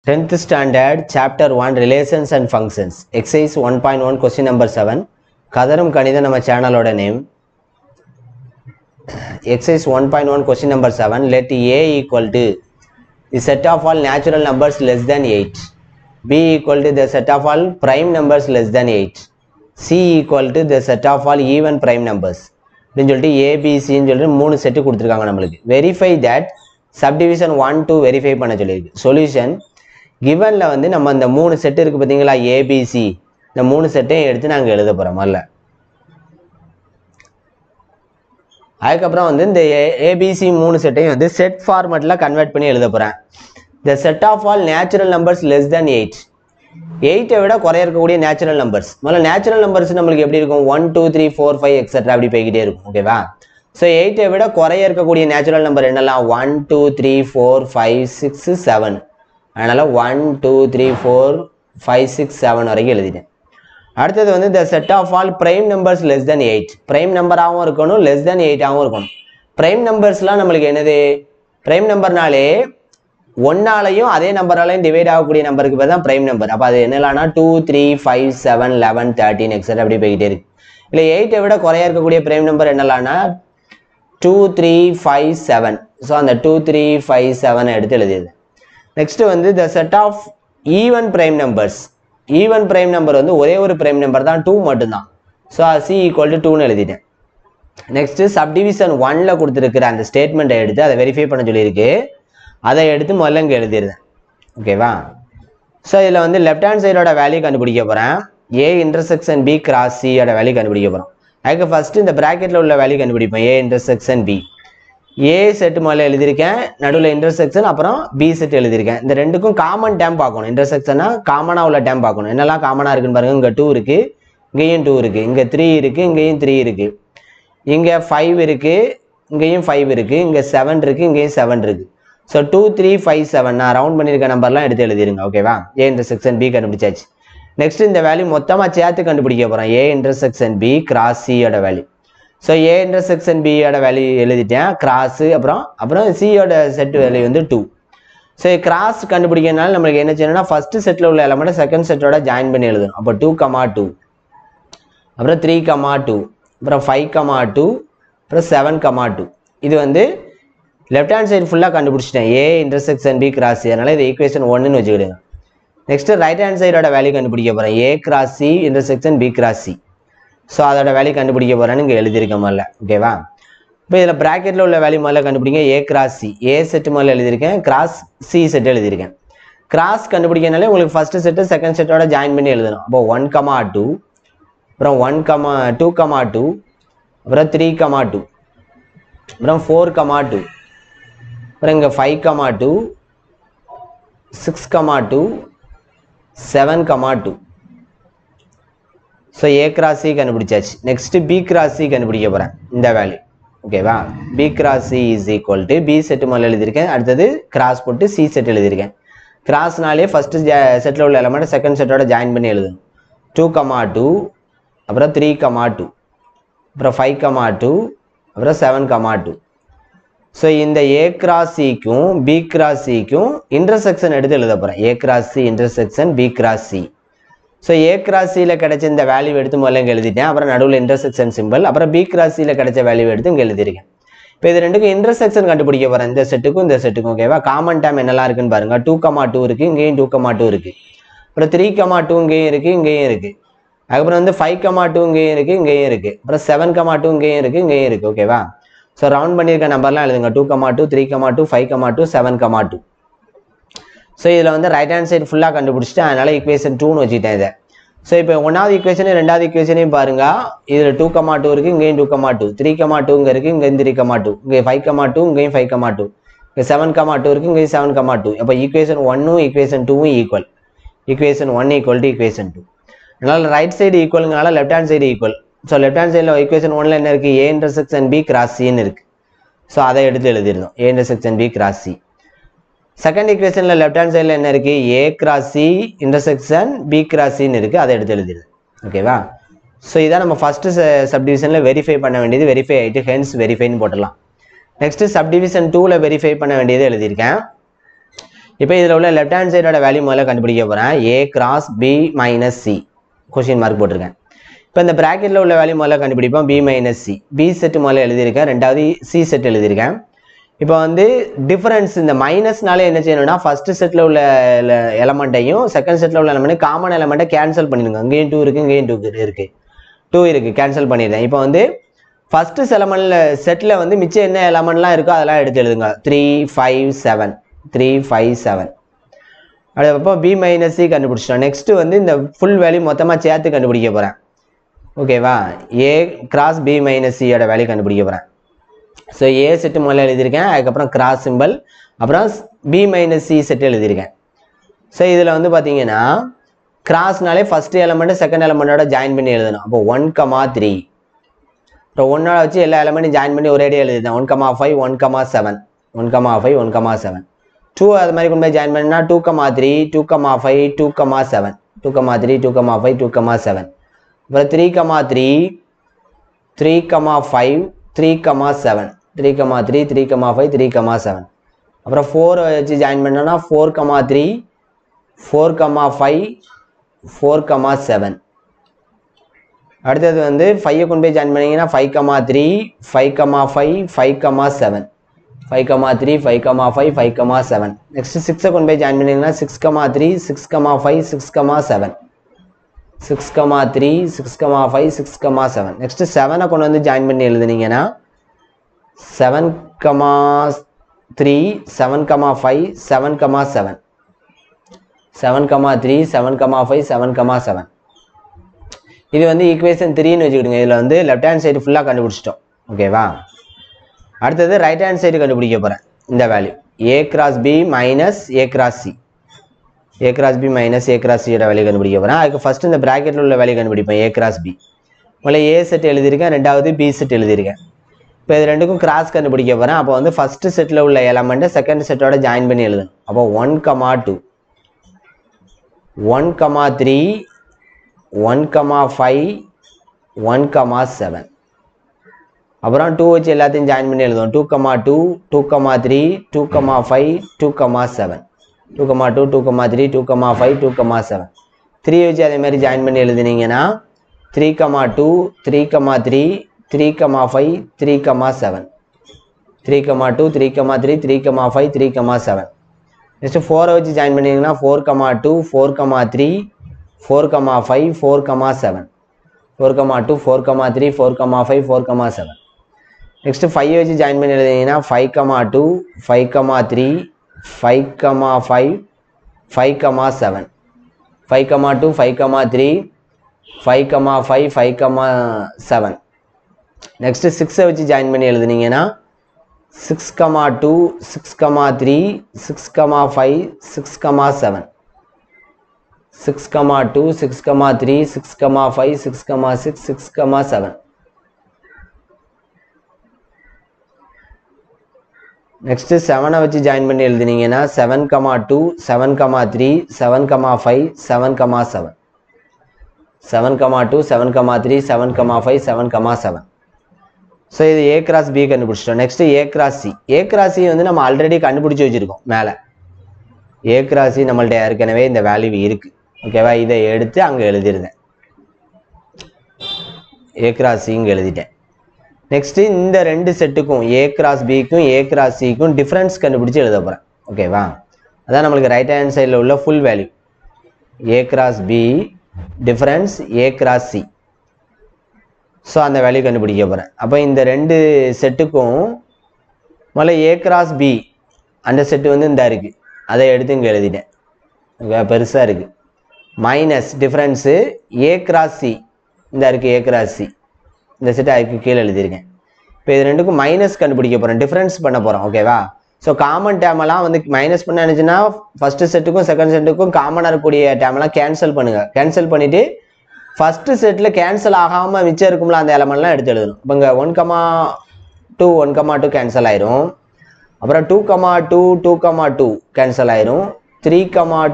10th standard chapter 1 relations and functions exercise 1.1 question number 7 கதரும் கணிதம் நம்ம சேனலோட name exercise 1.1 question number 7 let a equal to the set of all natural numbers less than 8 b equal to the set of all prime numbers less than 8 c equal to the set of all even prime numbers அப்படினு சொல்லிட்டு a b c ன்னு சொல்லிட்டு மூணு set கொடுத்திருக்காங்க நமக்கு verify that subdivision 1 2 verify பண்ண சொல்லிருக்கு solution given ல வந்து நம்ம அந்த மூணு செட் இருக்கு பாத்தீங்களா ABC இந்த மூணு செட்டையும் எடுத்து நாங்க எழுத போறோம் அல்ல அதுக்கு அப்புறம் வந்து இந்த ABC மூணு செட்டையும் வந்து செட் ஃபார்மட்ல கன்வர்ட் பண்ணி எழுத போறேன் the set of all natural numbers less than 8 8 விட குறைய இருக்கக்கூடிய நேச்சுரல் நம்பர்ஸ் முதல்ல நேச்சுரல் நம்பர்ஸ் நமக்கு எப்படி இருக்கும் 1 2 3 4 5 எக்ஸெட்ரா அப்படி போய்கிட்டே இருக்கும் ஓகேவா சோ 8 விட குறைய இருக்கக்கூடிய நேச்சுரல் நம்பர் என்னலாம் 1 2 3 4 5 6 7 அதனால 1 2 3 4 5 6 7 வரைக்கும் எழுதிட்டேன் அடுத்து வந்து the set of all prime numbers less than 8 prime number ஆவும் இருக்கணும் less than 8 ஆவும் இருக்கணும் prime numbers-லாம் நமக்கு என்னது prime number-னாலே 1 ஆலயும் அதே நம்பராலயும் டிவைட் ஆகக்கூடிய நம்பருக்கு பேர் தான் prime number அப்ப அது என்னலாம்னா 2 3 5 7 11 13 எக்ஸெட்ரா அப்படி போயிட்டே இருக்கு இல்ல 8 விட குறைய இருக்கக்கூடிய prime number என்னலாம்னா 2 3 5 7 சோ அந்த 2 3 5 7 எடுத்து எழுதிடு next வந்து the set of even prime numbers even prime number வந்து ஒரே ஒரு prime number தான் 2 மட்டும் தான் சோ c equal to 2 ன்னு எழுதிட்டேன் next subdivision 1 ல கொடுத்திருக்கிற அந்த ஸ்டேட்மென்ட் எடுத்து அதை வெரிஃபை பண்ண சொல்லி இருக்கு அதை எடுத்து முதல்ல இங்க எழுதிடுறேன் ஓகேவா சோ இதுல வந்து லெஃப்ட் ஹேண்ட் சைடோட வேல்யூ கண்டுபிடிக்க போறேன் a intersection b cross c ஓட வேல்யூ கண்டுபிடிக்க போறோம் அதுக்கு ஃபர்ஸ்ட் இந்த பிராக்கெட்ல உள்ள வேல்யூ கண்டுபிடிப்போம் a intersection b a set முதல்ல எழுதிருக்கேன் நடுவுல இன்டர்செக்ஷன் அப்புறம் b செட் எழுதிருக்கேன் இந்த ரெண்டுக்கும் காமன் டேர்ம் பார்க்கணும் இன்டர்செக்ஷனா காமனா உள்ள டேர்ம் பார்க்கணும் என்னெல்லாம் காமனா இருக்குன்னு பாருங்க இங்க 2 இருக்கு இங்கேயும் 2 இருக்கு இங்க 3 இருக்கு இங்கேயும் 3 இருக்கு இங்க 5 இருக்கு இங்கேயும் 5 இருக்கு இங்க 7 இருக்கு இங்கேயும் 7 இருக்கு சோ 2 3 5 7 நான் ரவுண்ட் பண்ணிருக்க நம்பர்லாம் எடுத்து எழுதிருங்க ஓகேவா a இன்டர்செக்ஷன் b கண்டுபிடிச்சாச்சு நெக்ஸ்ட் இந்த வேல்யூ மொத்தமா சேர்த்து கண்டுபிடிக்க போறோம் a intersection b cross c ஓட value so a intersection b ஓட வேல்யூ எழுதிட்டேன் கிராஸ் அப்புறம் c ஓட செட் வேல்யூ வந்து 2 சோ கிராஸ் கண்டுபிடிக்கிறனால நமக்கு என்ன செய்யணும்னா ஃபர்ஸ்ட் செட்ல உள்ள எலிமெண்ட் செகண்ட் செட்டோட ஜாயின் பண்ணி எழுதணும் அப்ப 2 2 அப்புறம் 3 2 அப்புறம் 5 2 அப்புறம் 7 2 இது வந்து லெஃப்ட் ஹேண்ட் சைடு ஃபுல்லா கண்டுபிடிச்சிட்டேன் a intersection b cross c அதனால இது ஈக்குவேஷன் 1 ன்னு வெச்சுக்கிடுங்க நெக்ஸ்ட் ரைட் ஹேண்ட் சைடோட வேல்யூ கண்டுபிடிக்க போறேன் a cross c intersection b cross c so அதோட வேல்யூ கண்டுபிடிக்க போறேன்னு இங்க எழுதி இருக்கேன் முதல்ல ஓகேவா இப்போ இதுல பிராக்கெட்ல உள்ள வேல்யூ முதல்ல கண்டுபிடிங்க a cross c a set முதல்ல எழுதி இருக்கேன் கிராஸ் c செட் எழுதி இருக்கேன் கிராஸ் கண்டுபிடிக்கனாலே உங்களுக்கு ஃபர்ஸ்ட் செட் செகண்ட் செட்டோட ஜாயின் பண்ணி எழுதணும் அப்போ 1 2 அப்புறம் 1 2 2 அப்புறம் 3 2 அப்புறம் 4 2 அப்புறம் இங்க 5 2 6 2 7 2 so a cross c கண்டுபிடிச்சாச்சு next b cross c கண்டுபிடிக்க போறேன் இந்த வேல்யூ ஓகேவா b cross c is equal to b set முதல்ல எழுதி இருக்கேன் அடுத்து கிராஸ் போட்டு c செட் எழுதி இருக்கேன் கிராஸ்னாலே ஃபர்ஸ்ட் செட்ல உள்ள எலிமெண்ட் செகண்ட் செட்டோட ஜாயின் பண்ணி எழுதணும் 2 2 அப்புறம் 3 2 அப்புறம் 5 2 அப்புறம் 7 2 சோ இந்த a cross c க்கும் b cross c க்கும் இன்டர்செக்ஷன் எடுத்து எழுத போறேன் a cross c intersection b cross c so a cross c ல கிடைச்ச இந்த வேல்யூ எடுத்து முதல்ல இங்க எழுதிட்டேன் அப்புறம் நடுவுல இன்டர்செக்ஷன் சிம்பல் அப்புறம் b cross c ல கிடைச்ச வேல்யூ எடுத்து இங்க எழுதி இருக்கேன் இப்போ இது ரெண்டுக்கும் இன்டர்செக்ஷன் கண்டுபிடிக்க போறேன் இந்த செட்டுக்கும் இந்த செட்டுக்கும் ஓகேவா காமன் டேர்ம் என்னலாம் இருக்குன்னு பாருங்க 2 2 இருக்கு இங்கேயும் 2 2 இருக்கு அப்புறம் 3 2 இங்கேயும் இருக்கு இங்கேயும் இருக்கு அதுக்கப்புறம் வந்து 5 2 இங்கேயும் இருக்கு இங்கேயும் இருக்கு அப்புறம் 7 2 இங்கேயும் இருக்கு இங்கேயும் இருக்கு ஓகேவா சோ ரவுண்ட் பண்ணிருக்க நம்பர்லாம் எழுதுங்க 2 2 3 2 5 2 7 2 சோ இதுல வந்து ரைட் ஹேண்ட் சைடு ஃபுல்லா கண்டுபிடிச்சிட்டேன் அதனால ஈக்குவேஷன் 2 ன்னு வச்சிட்டேன் இத சோ இப்போ ஒன்னாவது ஈக்குவேஷன் ரெண்டாவது ஈக்குவேஷனையும் பாருங்க இதுல 2 2 இருக்கு இங்கேயும் 2 2 3 2 இங்க இருக்கு இங்க 3 2 இங்க 5 2 இங்கேயும் 5 2 இங்க 7 2 இருக்கு இங்க 7 2 அப்ப equation 1 equation 2 equal equation 1 equal to equation 2 அதனால ரைட் சைடு ஈக்குவல்ங்கனால left hand side equal so left hand சைடுல ஈக்குவேஷன் 1 ல என்ன இருக்கு a intersection b cross c ன்னு இருக்கு சோ அதை எடுத்து எழுதிறோம் a intersection b cross c second ஈக்குவேஷன்ல லெஃப்ட் ஹேண்ட் சைடுல என்ன இருக்கு a cross c intersection b cross c ன்னு இருக்கு அதை எடுத்து எழுதிறோம் ஓகேவா சோ இத நம்ம ஃபர்ஸ்ட் சப்டிவிஷன்ல வெரிஃபை பண்ண வேண்டியது வெரிஃபை ஆயிட்டு ஹென்ஸ் வெரிஃபைன்னு போடலாம் நெக்ஸ்ட் சப்டிவிஷன் 2 ல வெரிஃபை பண்ண வேண்டியது எழுதி இருக்கேன் இப்போ இதில் உள்ள லெஃப்ட் ஹேண்ட் சைடோட வேல்யூ முதல்ல கண்டுபிடிக்க போகிறேன். A cross B minus C question mark போட்டிருக்கேன். இப்போ இந்த ப்ராக்கெட்டில் உள்ள வேல்யூ முதல்ல கண்டுபிடிப்போம். B minus C B set முதல்ல எழுதியிருக்கேன், ரெண்டாவது C செட் எழுதியிருக்கேன். இப்போ வந்து டிஃபரன்ஸ் இந்த மைனஸ்னால என்ன செய்யணும்னா ஃபர்ஸ்ட் செட்டில் உள்ள எலமெண்ட்டையும் செகண்ட் செட்டில் உள்ள எலமெண்ட்டையும் காமன் எலமெண்ட்டை கேன்சல் பண்ணிடுங்க. இங்கேயும் 2 இருக்குது, இங்கேயும் 2 இருக்குது, 2 இருக்குது, கேன்சல் பண்ணிடுறேன். இப்போ வந்து ஃபர்ஸ்ட் எலமெண்ட்ல செட்டில் வந்து மிச்சம் என்ன எலமெண்ட்லாம் இருக்கோ அதெல்லாம் எடுத்து எழுதுங்க. 3 5 7 3 5 7. அப்போ B minus C கண்டுபிடிச்சிட்டோம். நெக்ஸ்ட் வந்து இந்த ஃபுல் வேல்யூ மொத்தமாக சேர்த்து கண்டுபிடிக்க போகிறேன். ஓகேவா? A cross B minus C யோட வேல்யூ கண்டுபிடிக்க போகிறேன். ஸோ A செட்டு முதல்ல எழுதியிருக்கேன், அதுக்கப்புறம் கிராஸ் சிம்பிள், அப்புறம் B minus C செட்டு எழுதியிருக்கேன். ஸோ இதில் வந்து பார்த்தீங்கன்னா கிராஸ்னாலே ஃபர்ஸ்ட் எலமெண்ட் செகண்ட் எலமெண்டோட ஜாயின் பண்ணி எழுதணும். அப்போ 1, 3 இப்போ 1 வச்சு எல்லா எலமெண்ட்டையும் ஜாயின் பண்ணி ஒரே எழுதிட்டேன். 1, 5 1, 7 1, 5 1, 7 2 அது மாதிரி கொண்டு போய் ஜாயின் பண்ணினா 2, 3 2, 5 2, 7 2, 3 2, 5 2, 7 அப்புறம் 3, 3 3, 5 3, 7 3, 3 3, 5 3, 7 அப்புறம் 4 வச்சு ஜாயின் பண்ணோன்னா 4, 3 4, 5 4, 7 அடுத்தது வந்து 5 கொண்டு போய் ஜாயின் பண்ணிங்கன்னா 5, 3 5, 5 5, 7 5, 3 5, 5 5, 7 நெக்ஸ்ட் 6 கொண்டு போய் ஜாயின் பண்ணிங்கன்னா 6, 3 6, 5 6, 7 6, 3 6, 5 6, 7 நெக்ஸ்ட் 7 கொண்டு வந்து ஜாயின் பண்ணி எழுதுனீங்கன்னா 7, 3 7, 5 7, 7 7, 3 7, 5 7, 7 இது வந்து ஈக்குவேஷன் 3ன்னு வச்சுக்கிடுங்க. இதில் வந்து லெஃப்ட் ஹேண்ட் சைடு ஃபுல்லாக கண்டுபிடிச்சிட்டோம். ஓகேவா? அடுத்தது ரைட் ஹேண்ட் சைடு கண்டுபிடிக்க போகிறேன். இந்த value A cross B minus A cross C A cross B minus A cross C யோட வேல்யூ கண்டுபிடிக்க போகிறேன். அதுக்கு ஃபர்ஸ்ட் இந்த ப்ராக்கெட்டில் உள்ள வேல்யூ கண்டுபிடிப்பேன். A cross B முதல்ல A செட் எழுதியிருக்கேன், ரெண்டாவது B செட் எழுதியிருக்கேன். இப்போ இது ரெண்டுக்கும் கிராஸ் கண்டுபிடிக்க போகிறேன். அப்போ வந்து ஃபர்ஸ்ட் செட்டில் உள்ள எலமெண்ட்டை செகண்ட் செட்டோட ஜாயின் பண்ணி எழுதணும். அப்போ 1, 2 1, 3 1, 5 1, 7 அப்புறம் 2 வச்சு எல்லாத்தையும் ஜாயின் பண்ணி எழுதுவோம். 2, 2 2, 3 2, 5 2, 7 2, 2 2, 3 2, 5 2, 7 3 வச்சு அதே மாதிரி ஜாயின் பண்ணி எழுதுனீங்கன்னா 3, 2 3, 3 3, 5 3, 7 3, 2 3, 3 3, 5 3, 7 நெக்ஸ்ட் 4 வச்சு ஜாயின் பண்ணிங்கன்னா 4, 2 4, 3 4, 5 4, 7 4, 2 4, 3 4, 5 4, 7 நெக்ஸ்ட் 5 வச்சு ஜாயின் பண்ணி எழுதிங்கன்னா 5, 2 5, 3 5, 5 5, 7 5, 2 5, 3 5, 5 5, 7 நெக்ஸ்ட் 6 வச்சு ஜாயின் பண்ணி எழுதுனீங்கன்னா 6, 2 6, 3 6, 5 6, 7 6, 2 6, 3 6, 5 6, 6, 7 நெக்ஸ்ட் 7 வச்சு ஜாயின் பண்ணி எழுதுனீங்கன்னா 7, 2 7, 3 7, 5 7, 7 7, 2 7, 3 7, 5 7, 7 ஸோ இது A cross B கண்டுபிடிச்சிட்டோம். Next A cross C A cross C வந்து நம்ம ஆல்ரெடி கண்டுபிடிச்சி வச்சிருக்கோம். மேலே A cross C நம்மள்ட்ட ஏற்கனவே இந்த வேல்யூ இருக்கு. ஓகேவா? இதை எடுத்து அங்கே எழுதிருந்தேன். A cross C இங்கே எழுதிட்டேன். நெக்ஸ்ட் இந்த ரெண்டு செட்டுக்கும் A cross Bக்கும் A cross Cக்கும் டிஃபரன்ஸ் கண்டுபிடிச்சி எழுத போகிறேன். ஓகேவா? அதான் நம்மளுக்கு ரைட் ஹேண்ட் சைடில் உள்ள full value A cross B difference A cross C. So அந்த வேல்யூ கண்டுபிடிக்க போகிறேன். அப்போ இந்த ரெண்டு செட்டுக்கும் முதல்ல A cross B அந்த செட்டு வந்து இந்த இருக்குது, அதை எடுத்து இங்கே எழுதிட்டேன். ஓகே, பெருசாக இருக்குது. Minus difference A cross C இந்த இருக்குது, A cross C இந்த செட்டு அதுக்கு கீழே எழுதியிருக்கேன். இப்போ இது ரெண்டுக்கும் மைனஸ் கண்டுபிடிக்க போகிறேன், டிஃப்ரென்ஸ் பண்ண போகிறோம். ஓகேவா? ஸோ காமன் டேமெல்லாம் வந்து மைனஸ் பண்ண நினச்சுன்னா ஃபஸ்ட்டு செட்டுக்கும் செகண்ட் செட்டுக்கும் காமனாக இருக்கக்கூடிய டேமெல்லாம் கேன்சல் பண்ணுங்கள். கேன்சல் பண்ணிவிட்டு ஃபஸ்ட்டு செட்டில் கேன்சல் ஆகாமல் மிச்சம் இருக்கும்ல அந்த எலமெண்ட்லாம் எடுத்து எழுதணும். இப்போ இங்கே 1, 2 1, 2 கேன்சல் ஆயிரும். அப்புறம் 2, 2 2, 2 கேன்சல் ஆயிரும். 3,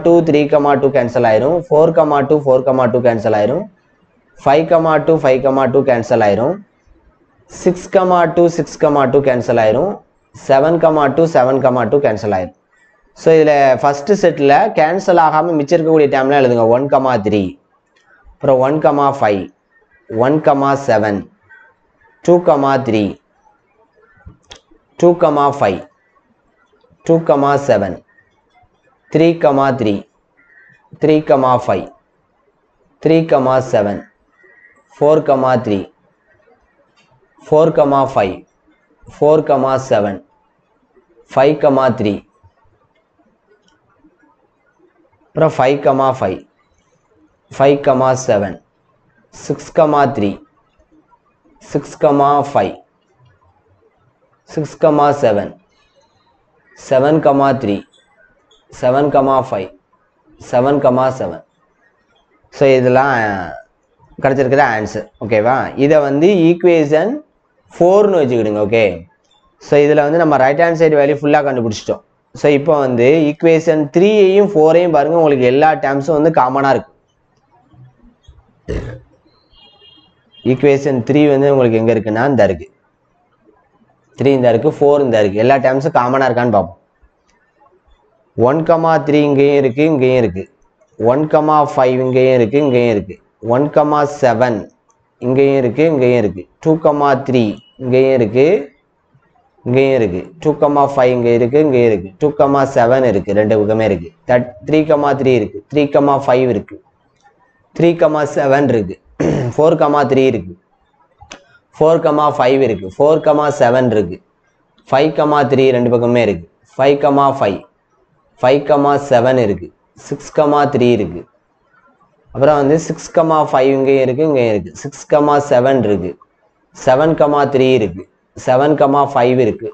2 3, 2 கேன்சல் ஆயிரும். 4, 2 4, 2 கேன்சல் ஆயிரும். 5, 2 5, 2 கேன்சல் ஆயிரும். 6, 2 6, 2 கேன்சல் ஆயிரும். 7, 2 7, 2 கேன்சல் ஆயிரும். ஸோ இதில் ஃபஸ்ட்டு செட்டில் கேன்சல் ஆகாமல் மிச்சம் இருக்கக்கூடிய டைம்லாம் எழுதுங்க 1,3 அப்புறம் 1,5 1,7 2,3 2,5 2,7 3,3 3,5 3,7 4,3 4,5 4,7 5,3 அப்புறம் 5,5 5,7 6,3 6,5 6,7 7,3 7,5 7,7 ஸோ இதெல்லாம் கிடச்சிருக்கிற ஆன்சர் ஓகேவா. இதை வந்து ஈக்குவேஷன் 4ன்னு வச்சுக்கிடுங்க ஓகே. ஸோ இதில் வந்து நம்ம ரைட் ஹேண்ட் சைடு வேல்யூ ஃபுல்லாக கண்டுபிடிச்சிட்டோம். ஸோ இப்போ வந்து ஈக்குவேஷன் 3ஐயும் 4ஐயும் பாருங்கள், உங்களுக்கு எல்லா டேர்ம்ஸும் வந்து காமனாக இருக்கு. ஈக்குவேஷன் 3 வந்து உங்களுக்கு எங்கே இருக்குன்னா இந்த இருக்குது, 3 இந்த இருக்குது, 4 இந்த இருக்குது, எல்லா டேர்ம்ஸும் காமனாக இருக்கான்னு பார்ப்போம். 1,3 இங்கேயும் இருக்குது இங்கேயும் இருக்குது, 1,5 இங்கேயும் இருக்குது இங்கேயும் இருக்குது, 1,7 இங்கேயும் இருக்குது இங்கேயும் இருக்குது, 2,3 இங்கேயும் இருக்குது இங்கேயும் இருக்குது, 2,5 இங்கே இருக்குது இங்கேயும் இருக்குது, 2,7 இருக்குது, ரெண்டு பக்கமே இருக்குது, 3,3 இருக்குது, 3,5 இருக்குது, 3,7 இருக்குது, 4,3 இருக்குது, 4,5 இருக்குது, 4,7 இருக்குது, 5,3 ரெண்டு பக்கமே இருக்குது, 5,5 5,7 இருக்குது, 6,3 இருக்குது, அப்புறம் வந்து 6,5 இங்கேயும் இருக்குது இங்கேயும் இருக்குது, 6,7 இருக்குது, 7,3 இருக்குது, 7,5 இருக்குது,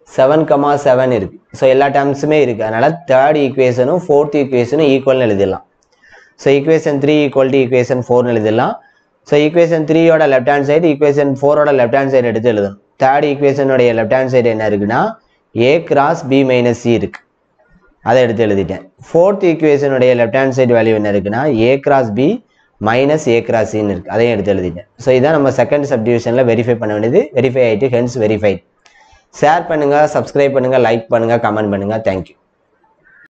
7,7 இருக்குது. ஸோ எல்லா டேர்ம்ஸுமே இருக்குது. அதனால் தேர்ட் ஈக்குவேஷனும் ஃபோர்த் ஈக்குவேஷனும் ஈக்குவல்னு எழுதிடலாம். So equation 3 equal to equation 4னு எழுதிடலாம். ஸோ ஈக்குவேஷன் 3யோட லெஃப்ட் ஹேண்ட் சைடு ஈக்குவேஷன் 4ஓட லெஃப்ட் ஹேண்ட் சைடு எடுத்து எழுதணும். தேர்ட் ஈக்குவேஷனுடைய லெஃப்ட் ஹேண்ட் சைடு என்ன இருக்குன்னா a cross b minus c இருக்குது, அதை எடுத்து எழுதிட்டேன். ஃபோர்த் ஈக்குவேஷனுடைய லெஃப்ட் ஹேண்ட் சைடு வேல்யூ என்ன இருக்குன்னா a cross b minus a cross சின்னு இருக்குது, அதையும் எடுத்து எழுதிட்டேன். ஸோ இதான் நம்ம செகண்ட் சப்டிவிஷனில் வெரிஃபை பண்ண வேண்டியது. வெரிஃபை ஆகிட்டு ஹென்ஸ் வெரிஃபைட். ஷேர் பண்ணுங்கள், சப்ஸ்கிரைப் பண்ணுங்கள், லைக் பண்ணுங்கள், கமெண்ட் பண்ணுங்கள். தேங்க்யூ.